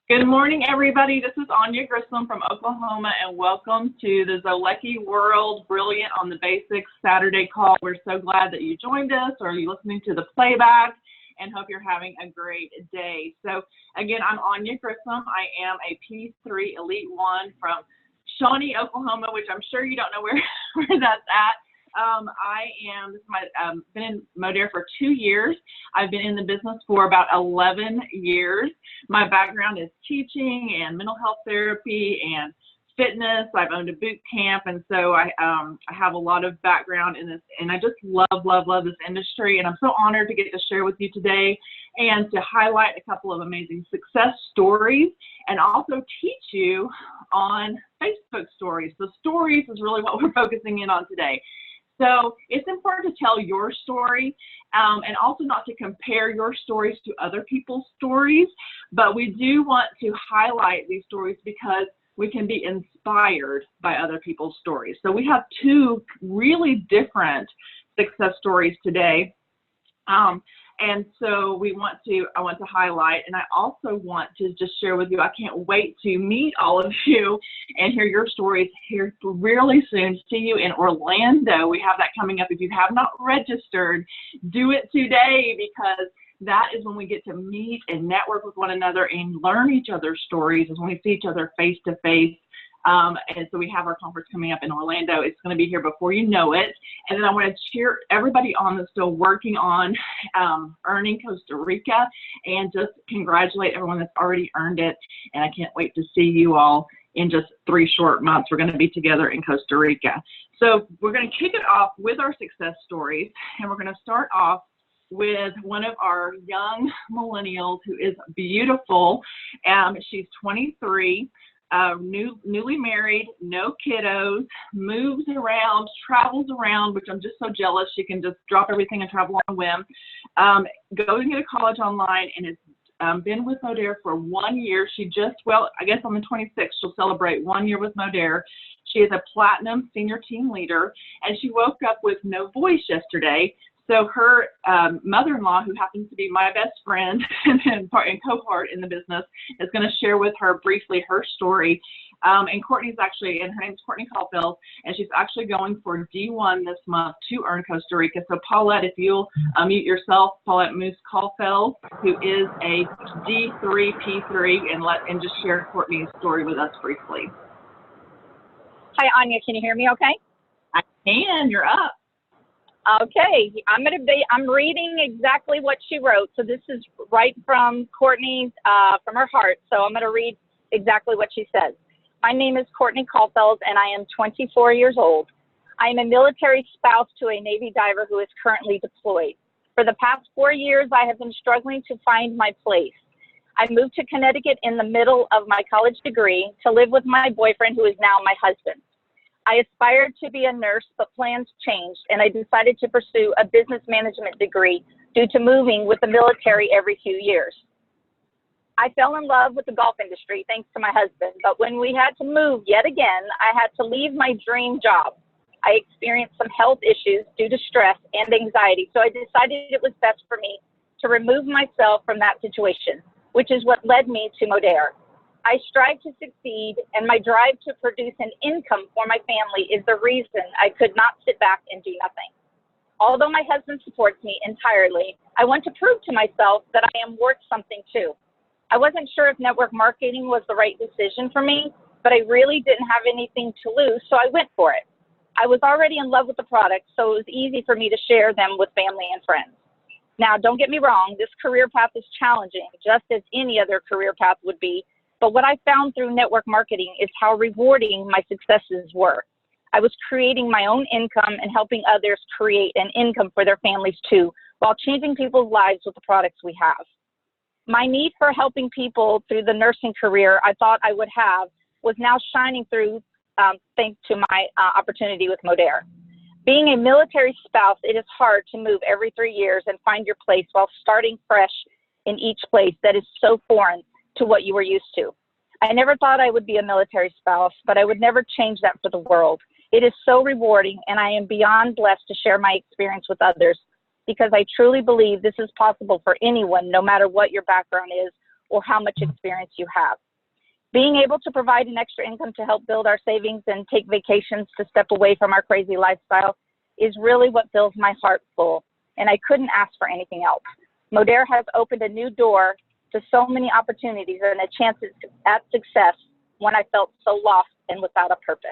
Good morning, everybody. This is Anja from Oklahoma, and welcome to the Zolecki World Brilliant on the Basics Saturday call. We're so glad that you joined us or you're listening to the playback, and hope you're having a great day. So, again, I'm Anja Grissom. I am a P3 Elite 1 from Shawnee, Oklahoma, which I'm sure you don't know where that's at. Been in Modere for 2 years. I've been in the business for about 11 years. My background is teaching and mental health therapy and fitness. I've owned a boot camp, and so I have a lot of background in this, and I just love this industry, and I'm so honored to get to share with you today and to highlight a couple of amazing success stories and also teach you on Facebook stories. So stories is really what we're focusing in on today. So it's important to tell your story and also not to compare your stories to other people's stories, but we do want to highlight these stories because we can be inspired by other people's stories. So we have two really different success stories today. And so I want to highlight, and I also want to just share with you, I can't wait to meet all of you and hear your stories here really soon. See you in Orlando. We have that coming up. If you have not registered, do it today, because that is when we get to meet and network with one another and learn each other's stories, is when we see each other face to face. And so we have our conference coming up in Orlando. It's going to be here before you know it. And then I want to cheer everybody on that's still working on earning Costa Rica, and just congratulate everyone that's already earned it. And I can't wait to see you all in just 3 short months. We're going to be together in Costa Rica. So we're going to kick it off with our success stories, and we're going to start off with one of our young millennials who is beautiful. She's 23. Newly married, no kiddos, moves around, travels around, which I'm just so jealous. She can just drop everything and travel on a whim. Goes to college online, and has been with Modere for 1 year. I guess on the 26th, she'll celebrate 1 year with Modere. She is a platinum senior team leader, and she woke up with no voice yesterday. So her mother-in-law, who happens to be my best friend and cohort in the business, is going to share with her briefly her story. And Courtney's actually, and her name's Courtney Caulfield, and she's actually going for D1 this month to earn Costa Rica. So Paulette, if you'll mute yourself, Paulette Moose Caulfield, who is a D3, P3, and just share Courtney's story with us briefly. Hi, Anja. Can you hear me okay? I can. You're up. Okay, I'm reading exactly what she wrote. So this is right from Courtney's, from her heart. So I'm going to read exactly what she says. My name is Courtney Caulfield, and I am 24 years old. I am a military spouse to a Navy diver who is currently deployed. For the past 4 years, I have been struggling to find my place. I moved to Connecticut in the middle of my college degree to live with my boyfriend, who is now my husband. I aspired to be a nurse, but plans changed, and I decided to pursue a business management degree due to moving with the military every few years. I fell in love with the golf industry thanks to my husband, but when we had to move yet again, I had to leave my dream job. I experienced some health issues due to stress and anxiety, so I decided it was best for me to remove myself from that situation, which is what led me to Modere. I strive to succeed, and my drive to produce an income for my family is the reason I could not sit back and do nothing. Although my husband supports me entirely, I want to prove to myself that I am worth something too. I wasn't sure if network marketing was the right decision for me, but I really didn't have anything to lose, so I went for it. I was already in love with the product, so it was easy for me to share them with family and friends. Now, don't get me wrong, this career path is challenging, just as any other career path would be. But what I found through network marketing is how rewarding my successes were. I was creating my own income and helping others create an income for their families too, while changing people's lives with the products we have. My need for helping people through the nursing career I thought I would have was now shining through thanks to my opportunity with Modere. Being a military spouse, it is hard to move every 3 years and find your place while starting fresh in each place that is so foreign to what you were used to. I never thought I would be a military spouse, but I would never change that for the world. It is so rewarding, and I am beyond blessed to share my experience with others because I truly believe this is possible for anyone, no matter what your background is or how much experience you have. Being able to provide an extra income to help build our savings and take vacations to step away from our crazy lifestyle is really what fills my heart full, and I couldn't ask for anything else. Modere has opened a new door to so many opportunities and a chance at success when I felt so lost and without a purpose.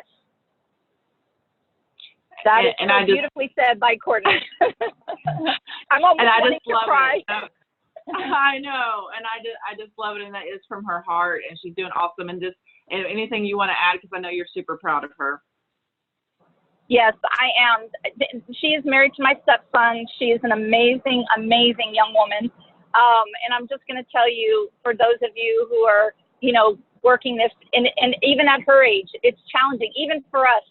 That is so beautifully said by Courtney. I'm almost wanting to cry. I know, and I just love it, and that is from her heart, and she's doing awesome. And just anything you want to add, because I know you're super proud of her. Yes, I am. She is married to my stepson. She is an amazing, amazing young woman. And I'm just going to tell you, for those of you who are, working this, and even at her age, it's challenging, even for us,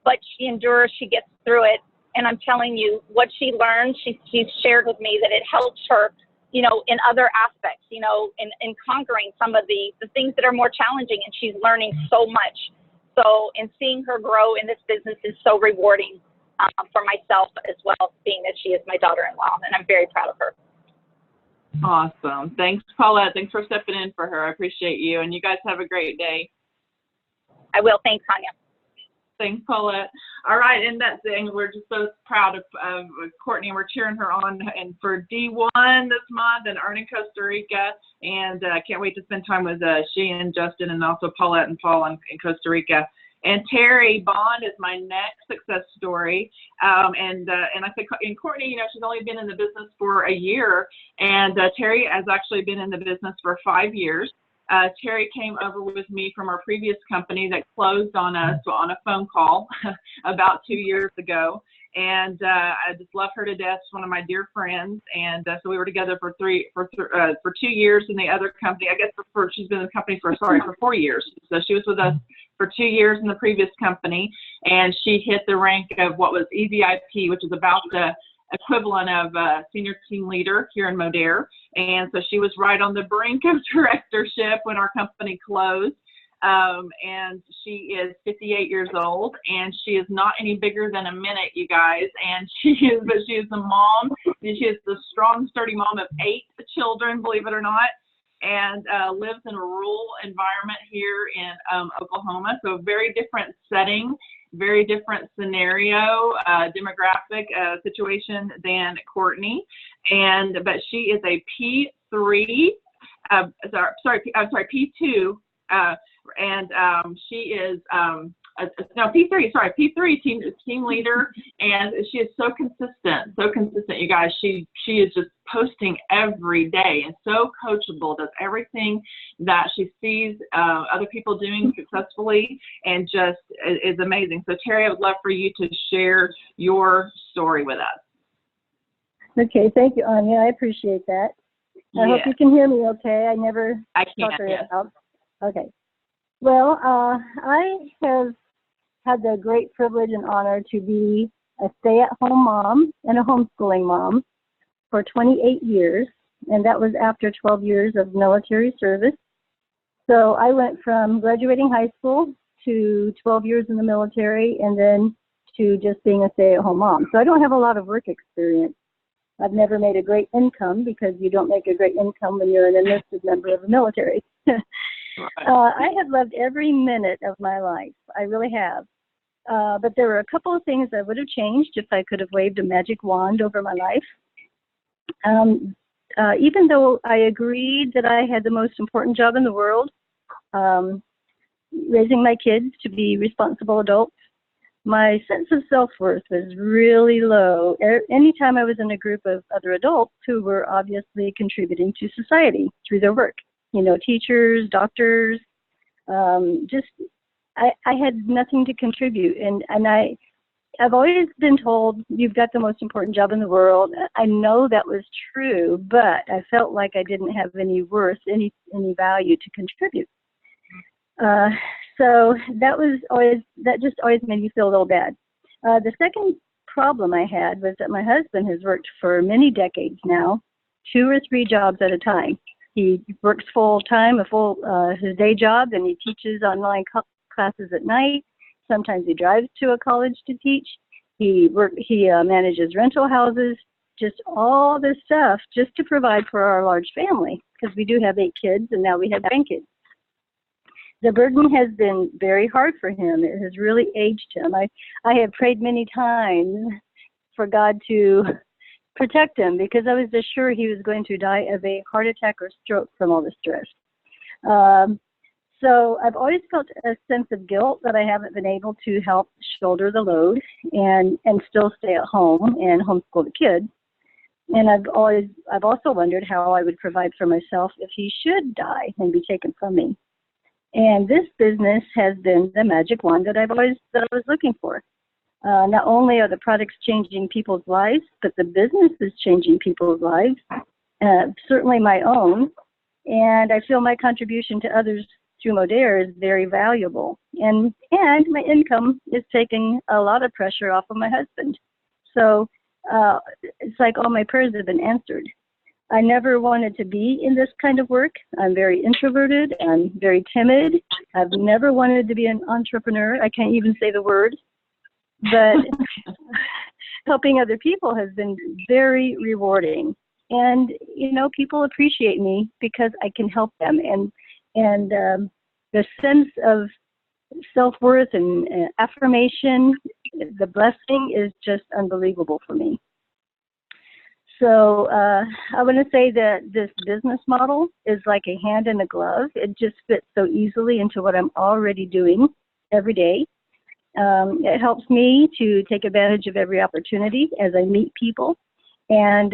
but she endures, she gets through it. And I'm telling you, what she learned, she's shared with me that it helps her, in other aspects, in conquering some of the things that are more challenging, and she's learning so much. So, and seeing her grow in this business is so rewarding for myself as well, being that she is my daughter-in-law, and I'm very proud of her. Awesome. Thanks, Paulette. Thanks for stepping in for her. I appreciate you, and you guys have a great day. I will. Thanks, Anja. Thanks, Paulette. All right, and that's it. And we're just so proud of Courtney, and we're cheering her on and for D1 this month and earning Costa Rica. And can't wait to spend time with she and Justin and also Paulette and Paul in Costa Rica. And Terry Bond is my next success story. And I think, and Courtney, she's only been in the business for a year, and Terry has actually been in the business for 5 years. Terry came over with me from our previous company that closed on us on a phone call about 2 years ago. And I just love her to death. She's one of my dear friends. And so we were together for 2 years in the other company. I guess she's been in the company for 4 years. So she was with us for 2 years in the previous company. And she hit the rank of what was EVIP, which is about the equivalent of senior team leader here in Modere. And so she was right on the brink of directorship when our company closed. And she is 58 years old, and she is not any bigger than a minute, you guys. And she is a mom. She is the strong, sturdy mom of 8 children, believe it or not, and lives in a rural environment here in Oklahoma. So a very different setting, very different scenario, demographic situation than Courtney. But she is a P3, P2. And she is P3 team leader, and she is so consistent, you guys. She is just posting every day and so coachable, does everything that she sees other people doing successfully, and just is amazing. So Terry, I would love for you to share your story with us. Okay, thank you, Anja. I appreciate that. I hope you can hear me okay. I can, yes. Okay. Well, I have had the great privilege and honor to be a stay-at-home mom and a homeschooling mom for 28 years, and that was after 12 years of military service. So I went from graduating high school to 12 years in the military, and then to just being a stay-at-home mom. So I don't have a lot of work experience. I've never made a great income, because you don't make a great income when you're an enlisted member of the military. I have loved every minute of my life. I really have. But there were a couple of things I would have changed if I could have waved a magic wand over my life. Even though I agreed that I had the most important job in the world, raising my kids to be responsible adults, my sense of self-worth was really low anytime I was in a group of other adults who were obviously contributing to society through their work. Teachers, doctors, I had nothing to contribute. And I've always been told, you've got the most important job in the world. I know that was true, but I felt like I didn't have any worth, any value to contribute. So that just always made me feel a little bad. The second problem I had was that my husband has worked for many decades now, 2 or 3 jobs at a time. He works full-time, his day job, and he teaches online classes at night. Sometimes he drives to a college to teach. He manages rental houses. just all this stuff just to provide for our large family, because we do have 8 kids and now we have grandkids. The burden has been very hard for him. It has really aged him. I have prayed many times for God to protect him, because I was just sure he was going to die of a heart attack or stroke from all the stress. So I've always felt a sense of guilt that I haven't been able to help shoulder the load and still stay at home and homeschool the kids. And I've also wondered how I would provide for myself if he should die and be taken from me. And this business has been the magic wand that I was looking for. Not only are the products changing people's lives, but the business is changing people's lives, certainly my own. And I feel my contribution to others through Modere is very valuable. And my income is taking a lot of pressure off of my husband. So it's like all my prayers have been answered. I never wanted to be in this kind of work. I'm very introverted. I'm very timid. I've never wanted to be an entrepreneur. I can't even say the word. But helping other people has been very rewarding. And, you know, people appreciate me because I can help them. And the sense of self-worth and affirmation, the blessing is just unbelievable for me. So I want to say that this business model is like a hand in a glove. It just fits so easily into what I'm already doing every day. It helps me to take advantage of every opportunity as I meet people, and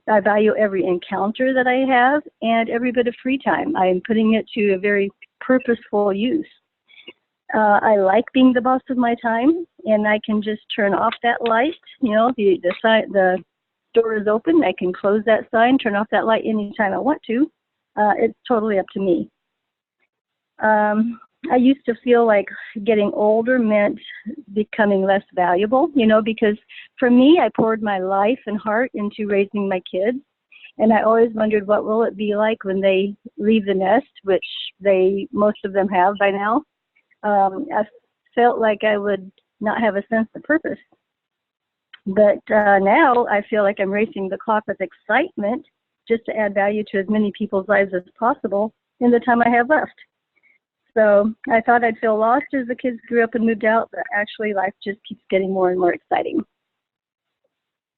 I value every encounter that I have and every bit of free time. I am putting it to a very purposeful use. I like being the boss of my time, and I can just turn off that light. You know, the door is open. I can close that sign, turn off that light anytime I want to. It's totally up to me. I used to feel like getting older meant becoming less valuable, you know, because for me, I poured my life and heart into raising my kids. And I always wondered, what will it be like when they leave the nest, which most of them have by now. I felt like I would not have a sense of purpose. But now I feel like I'm racing the clock with excitement just to add value to as many people's lives as possible in the time I have left. So I thought I'd feel lost as the kids grew up and moved out, but actually life just keeps getting more and more exciting.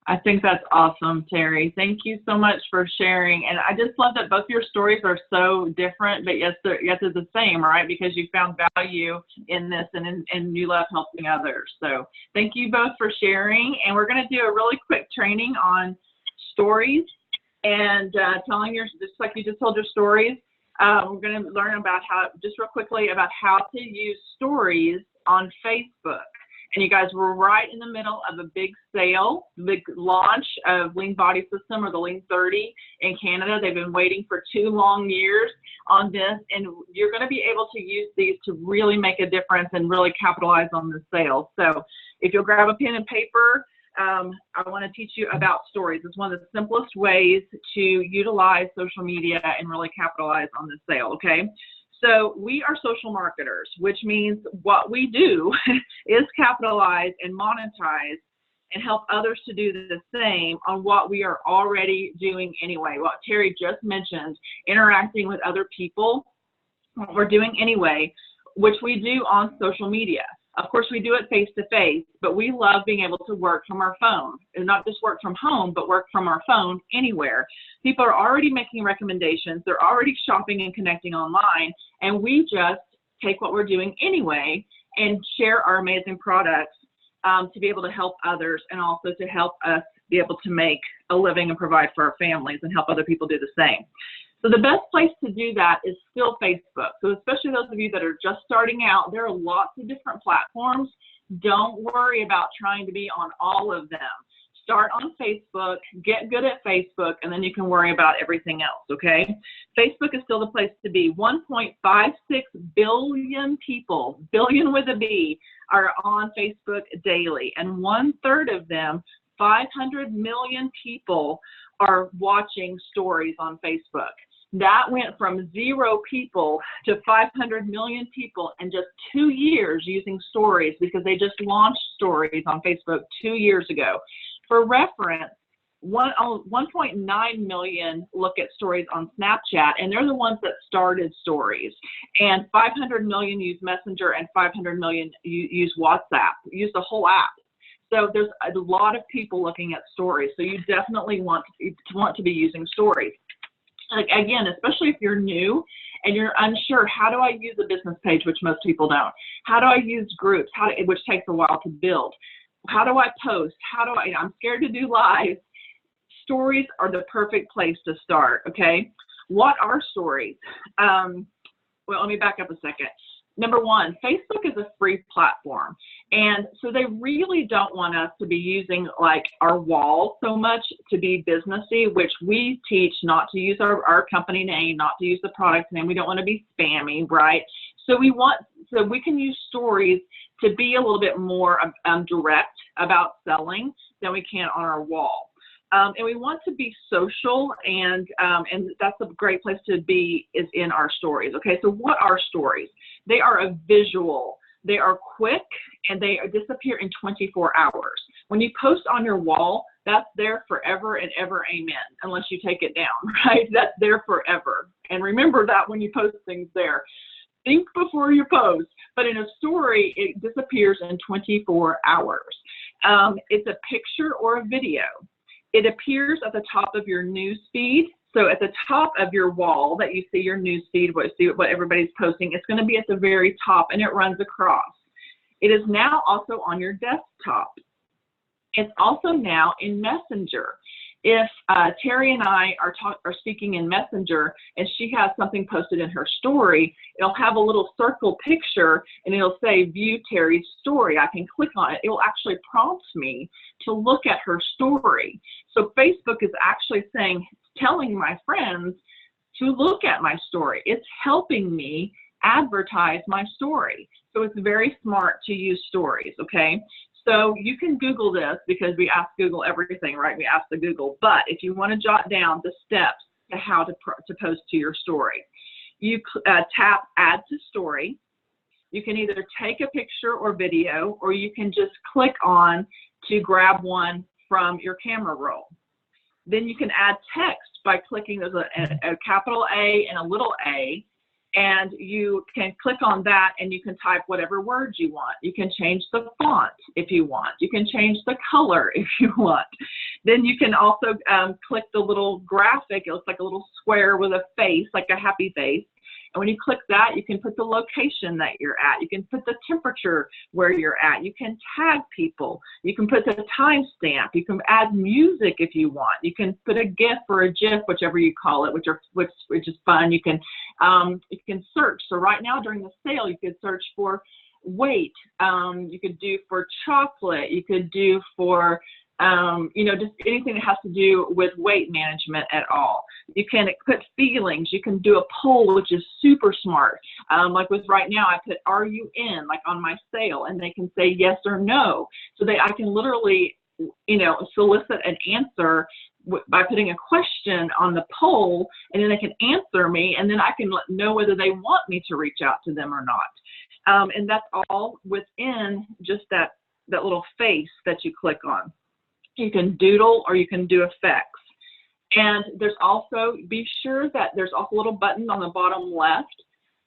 I think that's awesome, Terry. Thank you so much for sharing. And I just love that both your stories are so different, but yet they're the same, right? Because you found value in this and you love helping others. So thank you both for sharing. And we're going to do a really quick training on stories and just like you just told your stories. We're going to learn about just real quickly about how to use stories on Facebook. And you guys, we're right in the middle of a big sale, big launch of Lean Body System, or the Lean 30 in Canada. They've been waiting for 2 long years on this, and you're going to be able to use these to really make a difference and really capitalize on the sale. So if you'll grab a pen and paper, I want to teach you about stories. It's one of the simplest ways to utilize social media and really capitalize on the sale, okay? So we are social marketers, which means what we do is capitalize and monetize and help others to do the same on what we are already doing anyway. What Terry just mentioned, interacting with other people, what we're doing anyway, which we do on social media. Of course, we do it face-to-face, but we love being able to work from our phone, and not just work from home, but work from our phone anywhere. People are already making recommendations. They're already shopping and connecting online, and we just take what we're doing anyway and share our amazing products to be able to help others, and also to help us be able to make a living and provide for our families and help other people do the same. So the best place to do that is still Facebook. So especially those of you that are just starting out, there are lots of different platforms. Don't worry about trying to be on all of them. Start on Facebook, get good at Facebook, and then you can worry about everything else, okay? Facebook is still the place to be. 1.56 billion people, billion with a B, are on Facebook daily, and 1/3 of them, 500 million people, are watching stories on Facebook. That went from 0 people to 500 million people in just 2 years using stories, because they just launched stories on Facebook 2 years ago. For reference, 1.9 million look at stories on Snapchat, and they're the ones that started stories. And 500 million use Messenger, and 500 million use WhatsApp, use the whole app. So there's a lot of people looking at stories. So you definitely want to be using stories. Again, especially if you're new and you're unsure, how do I use a business page, which most people don't? How do I use groups, which takes a while to build? How do I post? I'm scared to do live. Stories are the perfect place to start, okay? What are stories? Well, let me back up a second. Number one, Facebook is a free platform. And so they really don't want us to be using like our wall so much to be businessy, which we teach not to use our company name, not to use the product name. We don't want to be spammy, right? So we can use stories to be a little bit more direct about selling than we can on our wall. And we want to be social, and that's a great place to be, is in our stories. Okay, so what are stories? They are a visual. They are quick, and they disappear in 24 hours. When you post on your wall, that's there forever and ever, amen, unless you take it down, right? That's there forever. And remember that when you post things there. Think before you post, but in a story, it disappears in 24 hours. It's a picture or a video. It appears at the top of your news feed. So at the top of your wall that you see your news feed, what everybody's posting, it's going to be at the very top, and it runs across. It is now also on your desktop. It's also now in Messenger. If Terry and I are speaking in Messenger and she has something posted in her story, it'll have a little circle picture and it'll say view Terry's story. I can click on it. It will actually prompt me to look at her story. So Facebook is actually telling my friends to look at my story. It's helping me advertise my story. So it's very smart to use stories, okay? So you can Google this, because we ask Google everything, right? We ask the Google. But if you want to jot down the steps to how to post to your story, you tap Add to Story. You can either take a picture or video, or you can just click on to grab one from your camera roll. Then you can add text by clicking. There's a capital A and a little a. And you can click on that and you can type whatever words you want. You can change the font if you want. You can change the color if you want. Then you can also click the little graphic. It looks like a little square with a face, like a happy face. And when you click that, you can put the location that you're at. You can put the temperature where you're at. You can tag people. You can put the timestamp. You can add music if you want. You can put a GIF or a GIF, whichever you call it, which is fun. You can search. So right now during the sale, you could search for weight. You could do for chocolate. You could do for just anything that has to do with weight management at all. You can put feelings. You can do a poll, which is super smart. Like with right now, I put, are you in, like on my sale, and they can say yes or no. So I can literally, solicit an answer by putting a question on the poll, and then they can answer me, and then I can know whether they want me to reach out to them or not. And that's all within just that little face that you click on. You can doodle or you can do effects. And there's also, be sure that there's also a little button on the bottom left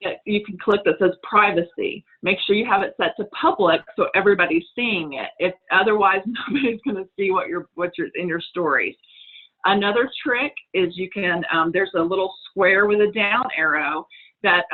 that you can click that says privacy. Make sure you have it set to public so everybody's seeing it. If otherwise, nobody's going to see what's in your stories. Another trick is you can, there's a little square with a down arrow that,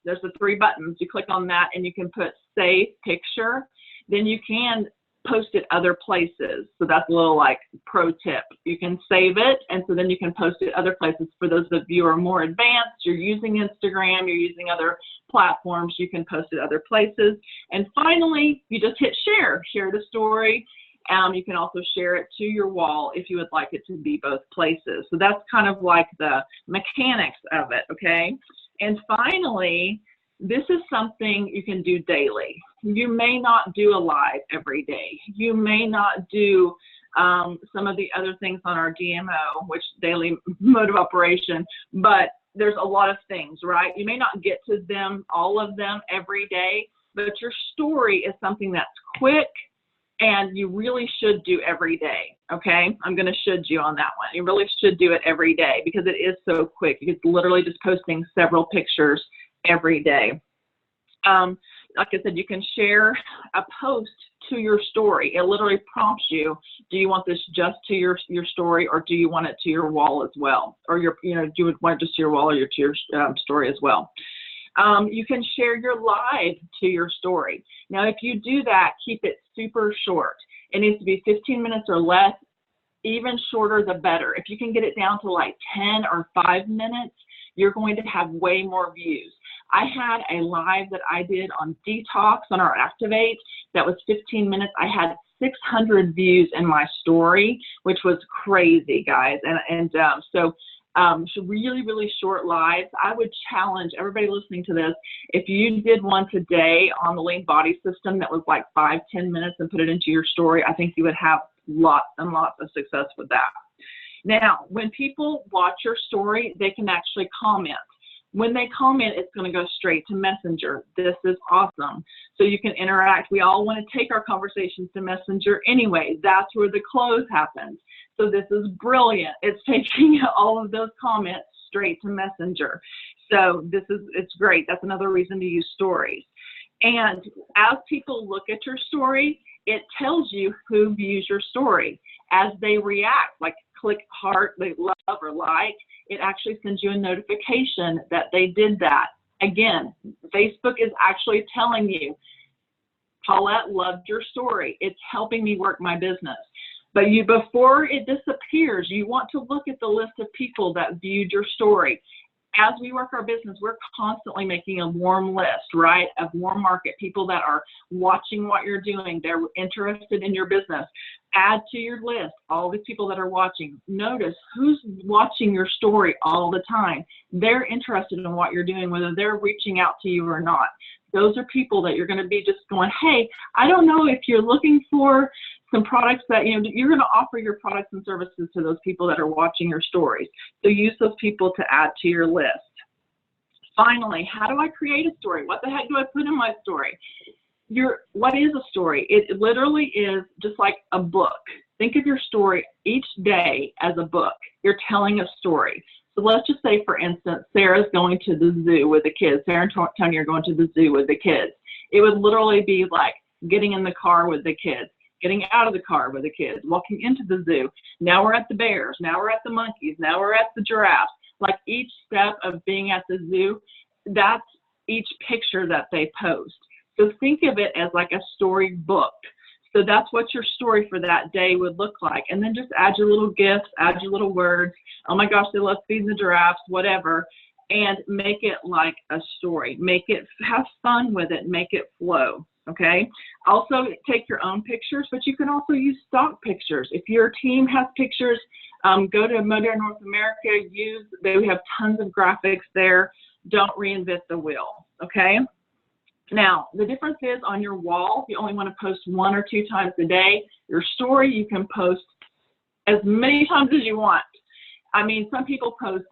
there's the 3 buttons. You click on that and you can put save picture. Then you can post it other places. So that's a little like pro tip. You can save it, and so then you can post it other places. For those of you who are more advanced, you're using Instagram, you're using other platforms, you can post it other places. And finally, you just hit share the story. You can also share it to your wall if you would like it to be both places. So that's kind of like the mechanics of it, okay? And finally, this is something you can do daily. You may not do a live every day. You may not do some of the other things on our DMO, which daily mode of operation, but there's a lot of things, right? You may not get to them, all of them every day, but your story is something that's quick and you really should do every day, okay? I'm going to should you on that one. You really should do it every day because it is so quick. It's literally just posting several pictures every day. Like I said, you can share a post to your story. It literally prompts you, do you want this just to your story, or do you want it to your wall as well? Or do you want it just to your wall or to your story as well? You can share your live to your story. Now, if you do that, keep it super short. It needs to be 15 minutes or less. Even shorter, the better. If you can get it down to like 10 or 5 minutes, you're going to have way more views. I had a live that I did on detox on our Activate that was 15 minutes. I had 600 views in my story, which was crazy, guys. So really, really short lives. I would challenge everybody listening to this, if you did one today on the Lean Body System that was like 5-10 minutes and put it into your story, I think you would have lots and lots of success with that. Now, when people watch your story, they can actually comment. When they comment, it's going to go straight to Messenger. This is awesome. So you can interact. We all want to take our conversations to Messenger anyway. That's where the close happens. So this is brilliant. It's taking all of those comments straight to Messenger. So it's great. That's another reason to use stories. And as people look at your story, it tells you who views your story. As they react, like click heart, they love or like, it actually sends you a notification that they did that. Again, Facebook is actually telling you, Paulette loved your story. It's helping me work my business. But before it disappears, you want to look at the list of people that viewed your story. As we work our business, we're constantly making a warm list, right, of warm market, people that are watching what you're doing. They're interested in your business. Add to your list all the people that are watching. Notice who's watching your story all the time. They're interested in what you're doing, whether they're reaching out to you or not. Those are people that you're going to be just going, hey, I don't know if you're looking for some products that, you're going to offer your products and services to those people that are watching your stories. So use those people to add to your list. Finally, how do I create a story? What the heck do I put in my story? What is a story? It literally is just like a book. Think of your story each day as a book. You're telling a story. So let's just say, for instance, Sarah's going to the zoo with the kids. Sarah and Tony are going to the zoo with the kids. It would literally be like getting in the car with the kids, getting out of the car with the kids, walking into the zoo. Now we're at the bears. Now we're at the monkeys. Now we're at the giraffes. Like each step of being at the zoo, that's each picture that they post. So think of it as like a story book. So that's what your story for that day would look like. And then just add your little gifts, add your little words. Oh my gosh, they love feeding the giraffes, whatever. And make it like a story. Have fun with it, make it flow. Okay. Also take your own pictures, but you can also use stock pictures. If your team has pictures, go to Modern North America, they have tons of graphics there. Don't reinvent the wheel. Okay. Now, the difference is on your wall, you only want to post 1 or 2 times a day. Your story, you can post as many times as you want. I mean, some people post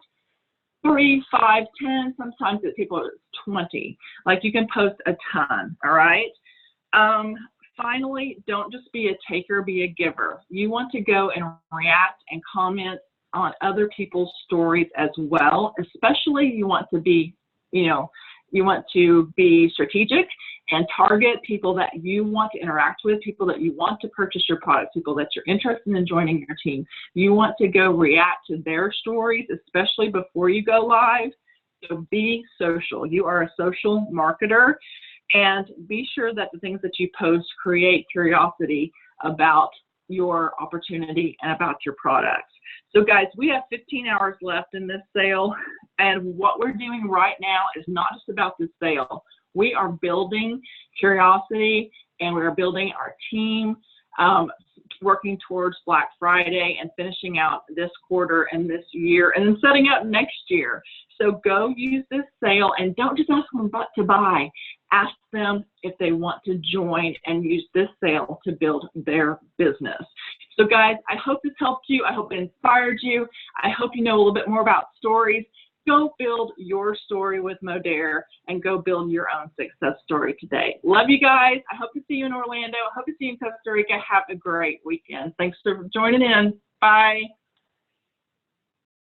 3, 5, 10, sometimes people post 20. Like you can post a ton, all right? Finally, don't just be a taker, be a giver. You want to go and react and comment on other people's stories as well, especially you want to be, you want to be strategic and target people that you want to interact with, people that you want to purchase your products, people that you're interested in joining your team. You want to go react to their stories, especially before you go live. So be social. You are a social marketer, and be sure that the things that you post create curiosity about your opportunity and about your products. So guys, we have 15 hours left in this sale, and what we're doing right now is not just about this sale. We are building curiosity, and we are building our team, working towards Black Friday and finishing out this quarter and this year, and then setting up next year. So go use this sale, and don't just ask them to buy. Ask them if they want to join and use this sale to build their business. So guys, I hope this helped you. I hope it inspired you. I hope you know a little bit more about stories. Go build your story with Modere and go build your own success story today. Love you guys. I hope to see you in Orlando. I hope to see you in Costa Rica. Have a great weekend. Thanks for joining in. Bye.